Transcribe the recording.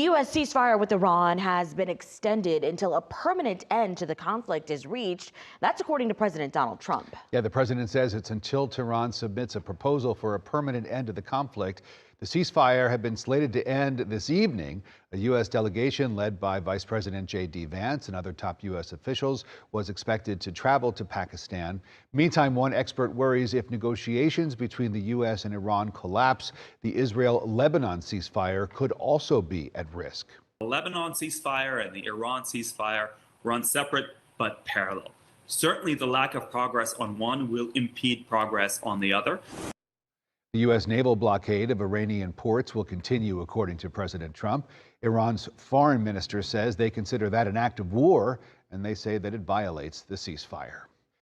The U.S. ceasefire with Iran has been extended until a permanent end to the conflict is reached. That's according to President Donald Trump. Yeah, the president says it's until Tehran submits a proposal for a permanent end to the conflict. The ceasefire had been slated to end this evening. A U.S. delegation led by Vice President J.D. Vance and other top U.S. officials was expected to travel to Pakistan. Meantime, one expert worries if negotiations between the U.S. and Iran collapse, the Israel-Lebanon ceasefire could also be at risk. The Lebanon ceasefire and the Iran ceasefire run separate but parallel. Certainly, the lack of progress on one will impede progress on the other. The U.S. naval blockade of Iranian ports will continue, according to President Trump. Iran's foreign minister says they consider that an act of war, and they say that it violates the ceasefire.